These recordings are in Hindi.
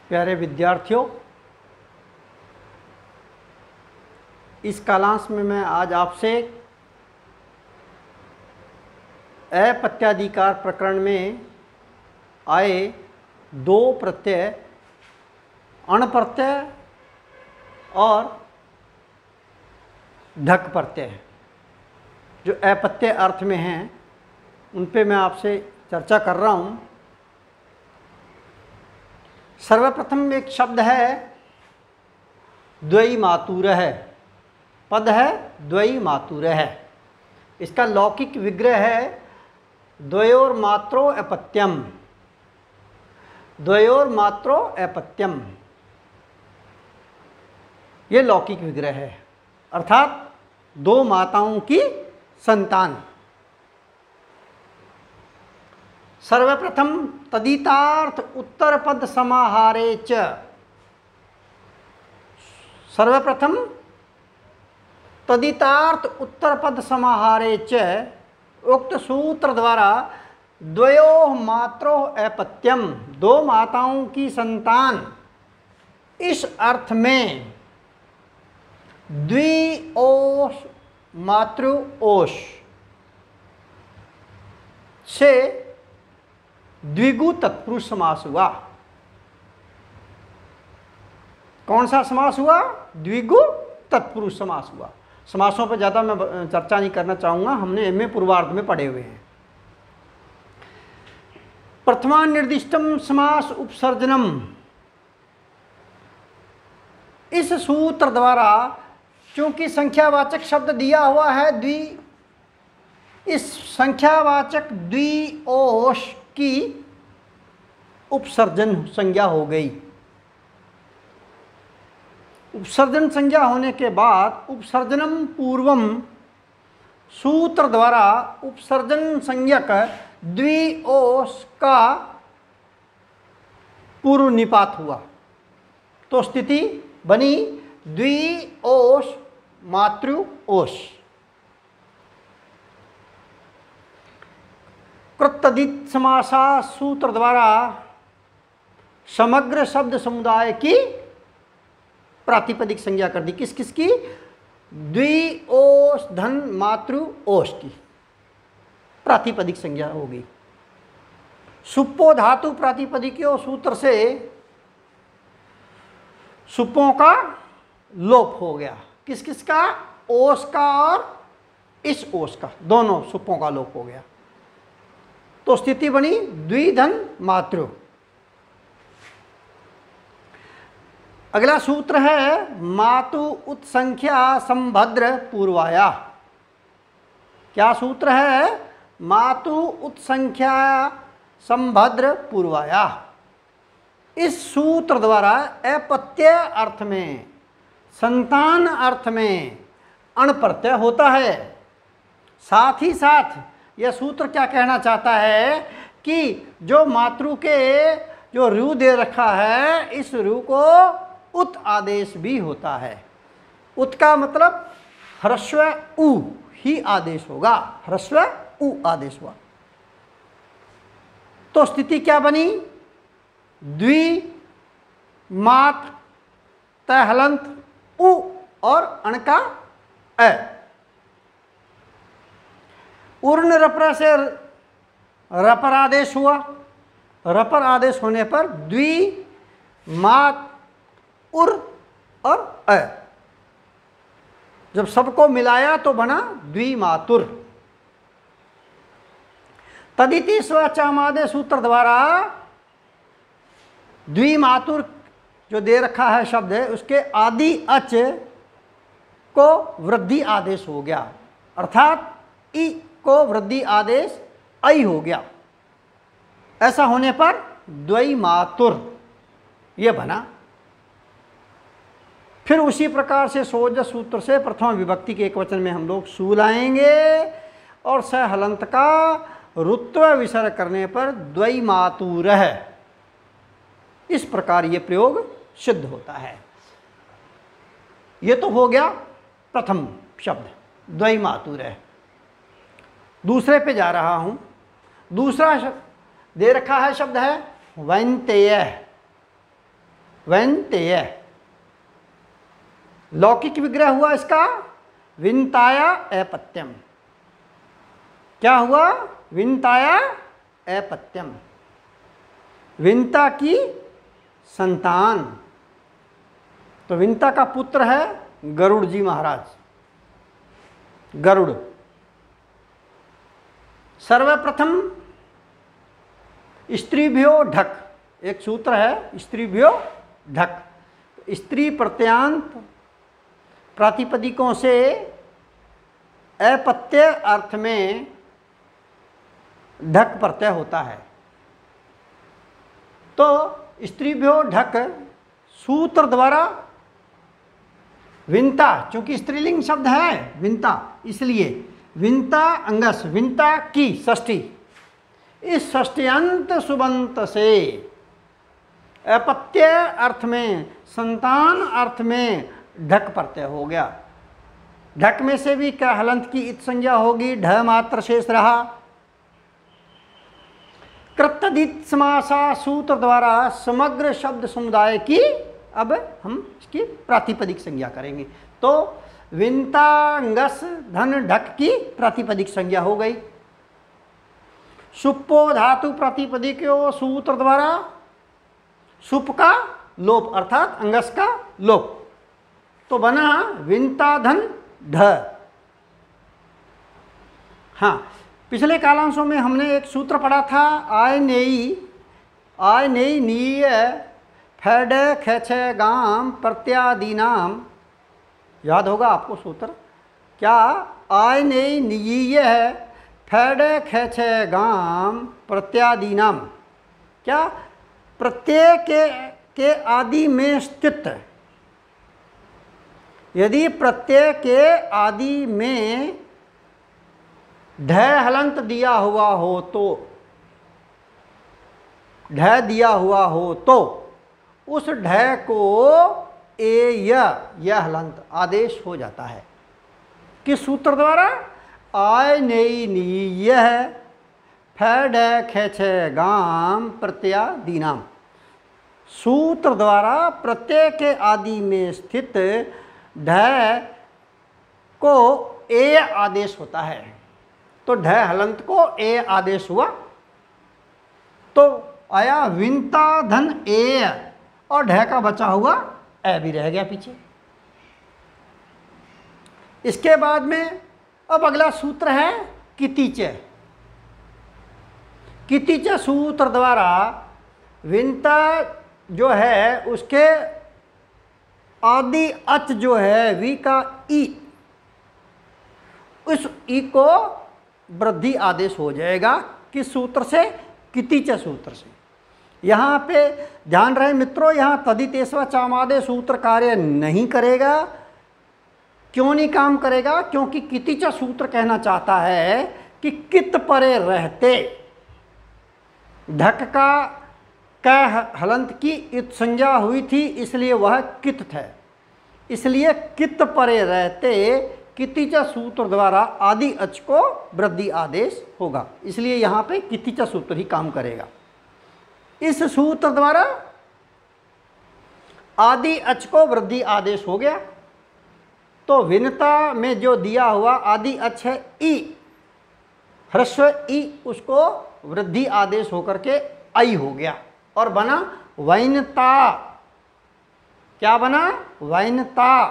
प्यारे विद्यार्थियों, इस कालांश में मैं आज आपसे अपत्याधिकार प्रकरण में आए दो प्रत्यय अण प्रत्यय और ढक प्रत्यय जो अपत्य अर्थ में हैं उन पे मैं आपसे चर्चा कर रहा हूँ। सर्वप्रथम एक शब्द है द्वयी मातुरः, पद है द्वयी मातुरः। इसका लौकिक विग्रह है द्वयोर मात्रो अपत्यम, द्वयोर मात्रो अपत्यम। ये लौकिक विग्रह है, अर्थात दो माताओं की संतान। सर्वप्रथम तदितार्थ उत्तर पद समाहारे च, सर्वप्रथम तदितार्थ उत्तर पद समाहारे च उक्त सूत्र द्वारा द्वयोः मात्रोः अपत्यम, दो माताओं की संतान, इस अर्थ में द्विओष मातृओष से द्विगु तत्पुरुष समास हुआ। कौन सा समास हुआ? द्विगु तत्पुरुष समास हुआ। समासों पर ज़्यादा मैं चर्चा नहीं करना चाहूँगा, हमने एमए पूर्वार्ध में पढ़े हुए हैं। प्रथमा निर्दिष्टम समास उपसर्जनम, इस सूत्र द्वारा चूंकि संख्यावाचक शब्द दिया हुआ है द्वि, इस संख्यावाचक द्विओष की उपसर्जन संज्ञा हो गई। उपसर्जन संज्ञा होने के बाद उपसर्जनम पूर्वम सूत्र द्वारा उपसर्जन संज्ञक द्विओष का पूर्व निपात हुआ, तो स्थिति बनी द्विओष मातृओष। कृतदित समासा सूत्र द्वारा समग्र शब्द समुदाय की प्रातिपदिक संज्ञा कर दी। किस किस की? द्विओष धन मातृओष की प्रातिपदिक संज्ञा हो गई। सुप्पो धातु प्रातिपदिकों सूत्र से सुप्पों का लोप हो गया। किस किस का? ओष का और इस ओष का, दोनों सुप्पों का लोप हो गया, तो स्थिति बनी द्विधन मातृ। अगला सूत्र है मातु उत्संख्या संभद्र पूर्वाया। क्या सूत्र है? मातु उत्संख्या संभद्र पूर्वाया। इस सूत्र द्वारा अपत्य अर्थ में, संतान अर्थ में अण प्रत्यय होता है। साथ ही साथ यह सूत्र क्या कहना चाहता है कि जो मातृ के जो रू दे रखा है, इस रू को उत आदेश भी होता है। उत का मतलब ह्रस्व उ ही आदेश होगा, ह्रस्व उ आदेश हुआ, तो स्थिति क्या बनी? द्वि मात तहलंत उ और अण का अ। उर्ण रपर से रपर आदेश हुआ, रपर आदेश होने पर द्वि मात उर और अ, जब सबको मिलाया तो बना द्विमातुर। तदिति स्वचामादे सूत्र द्वारा द्विमातुर जो दे रखा है शब्द है, उसके आदि अच को वृद्धि आदेश हो गया, अर्थात ई को वृद्धि आदेश ऐ हो गया। ऐसा होने पर द्वैमातुर ये बना। फिर उसी प्रकार से सोजस सूत्र से प्रथम विभक्ति के एकवचन में हम लोग सु लाएंगे और स हलंत का रुत्व विसर्ग करने पर द्वैमातुरः, इस प्रकार ये प्रयोग सिद्ध होता है। ये तो हो गया प्रथम शब्द द्वैमातुरः। दूसरे पे जा रहा हूं। दूसरा दे रखा है शब्द है वैन्तेय। वैनतेय। लौकिक विग्रह हुआ इसका विनताया अपत्यम। क्या हुआ? विनताया अपत्यम, विनता की संतान। तो विनता का पुत्र है गरुड़ जी महाराज। गरुड़ सर्वप्रथम स्त्रीभ्यो ढक, एक सूत्र है स्त्रीभ्यो ढक। स्त्री प्रत्यांत प्रातिपदिकों से अपत्य अर्थ में ढक प्रत्यय होता है। तो स्त्रीभ्यो ढक सूत्र द्वारा विनता, चूंकि स्त्रीलिंग शब्द है विनता, इसलिए विनता अंगस, विनता की षष्ठी, इस षष्ठ्यंत सुबंत से अपत्य अर्थ में, संतान अर्थ में ढक प्रत्यय हो गया। ढक में से भी क्या हलंत की इत संज्ञा होगी, ढ मात्र शेष रहा। कृतदित समासा सूत्र द्वारा समग्र शब्द समुदाय की अब हम इसकी प्रातिपदिक संज्ञा करेंगे। तो विनतांगस धन ढक की प्रातिपदिक संज्ञा हो गई। सुप्पो धातु प्रातिपदिक सूत्र द्वारा सुप का लोप अर्थात अंगस का लोप, तो बना विनता धन ढ। हाँ, पिछले कालांशों में हमने एक सूत्र पढ़ा था आय नेई नीय फैड खेचे गाम प्रत्यादीनाम। याद होगा आपको सूत्र क्या? आय नेई नीय फैड खेचे गाम प्रत्यादीनाम। क्या? प्रत्यय के आदि में स्थित, यदि प्रत्यय के आदि में ढ हलंत दिया हुआ हो तो, ढ दिया हुआ हो तो उस ढ को ए यह हलंत आदेश हो जाता है। किस सूत्र द्वारा? आय नेई नीय फैड खेचे गाम प्रत्यादीनाम। सूत्र द्वारा प्रत्यय के आदि में स्थित ढ को ए आदेश होता है। तो ढ हलंत को ए आदेश हुआ, तो आया विनता धन ए, और ढ का बचा हुआ ए भी रह गया पीछे। इसके बाद में अब अगला सूत्र है कितिच। कितिच सूत्र द्वारा विनता जो है उसके आदि अच जो है वी का ई, उस ई को वृद्धि आदेश हो जाएगा। किस सूत्र से? कितिच सूत्र से। यहाँ पे ध्यान रहे मित्रों, यहाँ तदितेश्वर चामादे सूत्र कार्य नहीं करेगा। क्यों नहीं काम करेगा? क्योंकि कितिच सूत्र कहना चाहता है कि कित परे रहते ढक का क हलंत की इत संज्ञा हुई थी, इसलिए वह कित थे। इसलिए कित परे रहते कितिच सूत्र द्वारा आदि अच को वृद्धि आदेश होगा, इसलिए यहाँ पे कितिच सूत्र ही काम करेगा। इस सूत्र द्वारा आदि अच को वृद्धि आदेश हो गया। तो विनता में जो दिया हुआ आदि अच है ई, ह्रस्व ई, उसको वृद्धि आदेश होकर के आई हो गया और बना वैनता। क्या बना? वैनता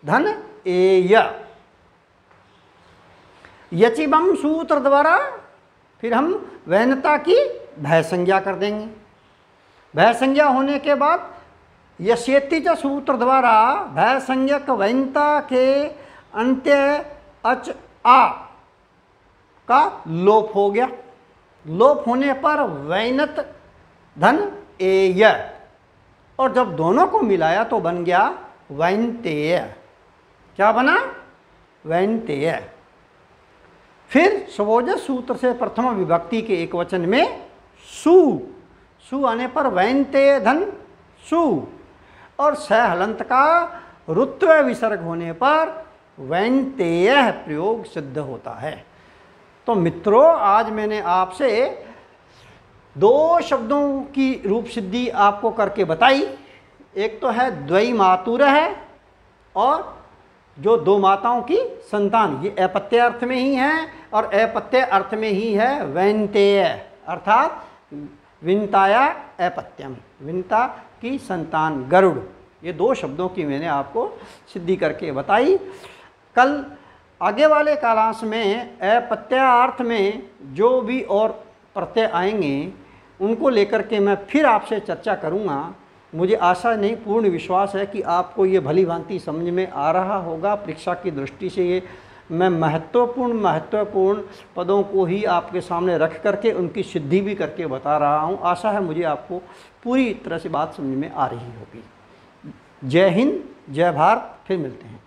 धन एय। यचिबम सूत्र द्वारा फिर हम वैनता की भय संज्ञा कर देंगे। भय संज्ञा होने के बाद यशेतिच सूत्र द्वारा भय संज्ञक वैनता के अंत्य अच आ का लोप हो गया। लोप होने पर वैनत धन एय, और जब दोनों को मिलाया तो बन गया वैनतेय। क्या बना? वैनतेय। फिर स्वोजस सूत्र से प्रथम विभक्ति के एक वचन में सु आने पर वैनतेय धन सु, और स हलंत का रुत्व विसर्ग होने पर वैनतेय प्रयोग सिद्ध होता है। तो मित्रों, आज मैंने आपसे दो शब्दों की रूप सिद्धि आपको करके बताई। एक तो है द्वयी मातुर है, और जो दो माताओं की संतान, ये अपत्य अर्थ में ही है, और अपत्य अर्थ में ही है वैन्तेय, अर्थात विन्ताया अपत्यम, विन्ता की संतान गरुड़। ये दो शब्दों की मैंने आपको सिद्धि करके बताई। कल आगे वाले कालांश में अपत्यार्थ में जो भी और प्रत्यय आएंगे उनको लेकर के मैं फिर आपसे चर्चा करूँगा। मुझे आशा नहीं, पूर्ण विश्वास है कि आपको ये भली भांति समझ में आ रहा होगा। परीक्षा की दृष्टि से ये मैं महत्वपूर्ण पदों को ही आपके सामने रख करके उनकी सिद्धि भी करके बता रहा हूँ। आशा है मुझे आपको पूरी तरह से बात समझ में आ रही होगी। जय हिंद, जय भारत, फिर मिलते हैं।